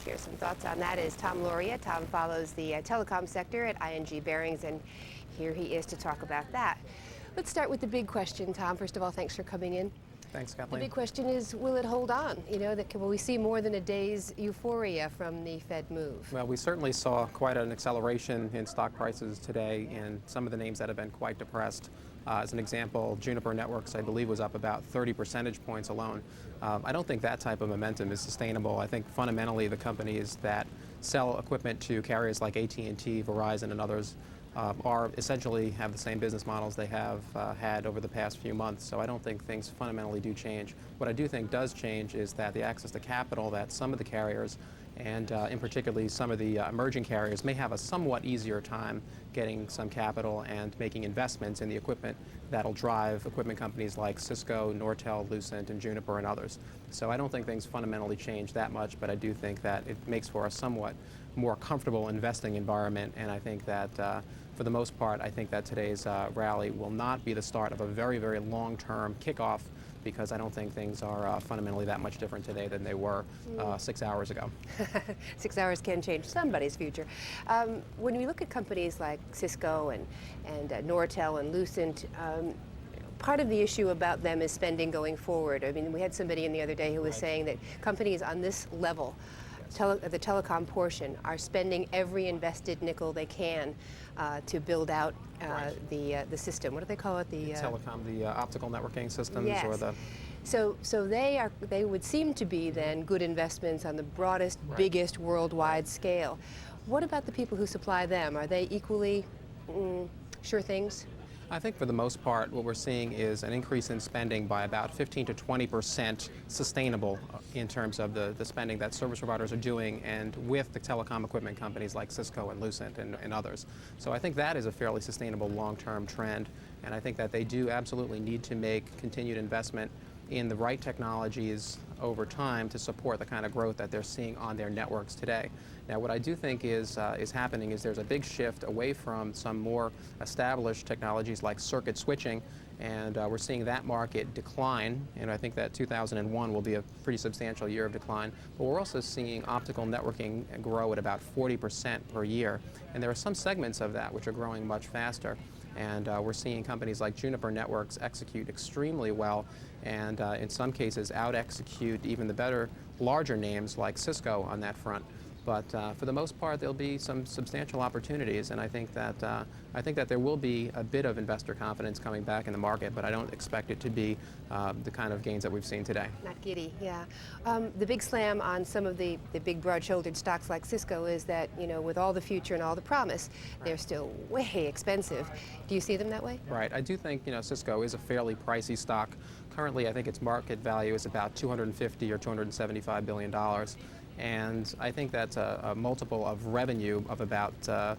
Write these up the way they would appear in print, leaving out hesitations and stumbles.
share some thoughts on that is Tom Lauria. Tom follows the telecom sector at ING Barings, and here he is to talk about that. Let's start with the big question, Tom. First of all, thanks for coming in. Thanks, Kathleen. The big question is, will it hold on? You know, will we see more than a day's euphoria from the Fed move? Well, we certainly saw quite an acceleration in stock prices today in some of the names that have been quite depressed. As an example, Juniper Networks, I believe, was up about 30 percentage points alone. I don't think that type of momentum is sustainable. I think fundamentally the companies that sell equipment to carriers like AT&T, Verizon, and others are essentially have the same business models they have had over the past few months. So I don't think things fundamentally do change. What I do think does change is that the access to capital that some of the carriers and in particularly some of the emerging carriers may have a somewhat easier time getting some capital and making investments in the equipment that'll drive equipment companies like Cisco, Nortel, Lucent, and Juniper, and others. So I don't think things fundamentally change that much, but I do think that it makes for a somewhat more comfortable investing environment, and I think that for the most part, I think that today's rally will not be the start of a very, very long-term kickoff, because I don't think things are fundamentally that much different today than they were 6 hours ago. 6 hours can change somebody's future. When we look at companies like Cisco and Nortel and Lucent, part of the issue about them is spending going forward. I mean, we had somebody in the other day who was saying that companies on this level, the telecom portion, are spending every invested nickel they can to build out the system. What do they call it? The telecom, the optical networking systems, yes. or the. So they would seem to be then good investments on the broadest, biggest worldwide scale. What about the people who supply them? Are they equally sure things? I think for the most part, what we're seeing is an increase in spending by about 15 to 20% sustainable in terms of the spending that service providers are doing, and with the telecom equipment companies like Cisco and Lucent and others. So I think that is a fairly sustainable long-term trend, and I think that they do absolutely need to make continued investment in the right technologies over time to support the kind of growth that they're seeing on their networks today. Now, what I do think is happening is there's a big shift away from some more established technologies like circuit switching, and we're seeing that market decline, and I think that 2001 will be a pretty substantial year of decline. But we're also seeing optical networking grow at about 40% per year, and there are some segments of that which are growing much faster. And we're seeing companies like Juniper Networks execute extremely well, and in some cases out-execute even the better, larger names like Cisco on that front. But for the most part, there'll be some substantial opportunities, and I think that there will be a bit of investor confidence coming back in the market, but I don't expect it to be the kind of gains that we've seen today. Not giddy, yeah. The big slam on some of the big broad-shouldered stocks like Cisco is that, you know, with all the future and all the promise, they're still way expensive. Do you see them that way? Right. I do think, you know, Cisco is a fairly pricey stock. Currently, I think its market value is about $250 or $275 billion. And I think that's a multiple of revenue of about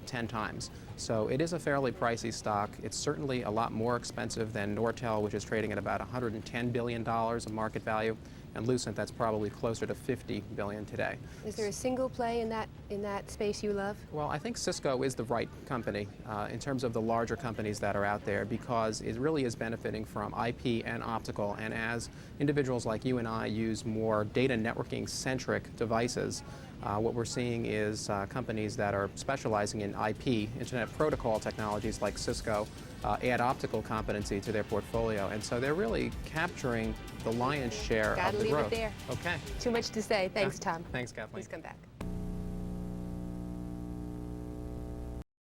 10 times. So it is a fairly pricey stock. It's certainly a lot more expensive than Nortel, which is trading at about $110 billion of market value, and Lucent, that's probably closer to $50 billion today. Is there a single play in that space you love? Well, I think Cisco is the right company in terms of the larger companies that are out there, because it really is benefiting from IP and optical, and as individuals like you and I use more data networking centric devices, what we're seeing is companies that are specializing in IP, Internet Protocol technologies like Cisco, add optical competency to their portfolio, and so they're really capturing the lion's share of the growth. Gotta leave it there. Okay. Too much to say. Thanks, Tom. Thanks, Kathleen. Please come back.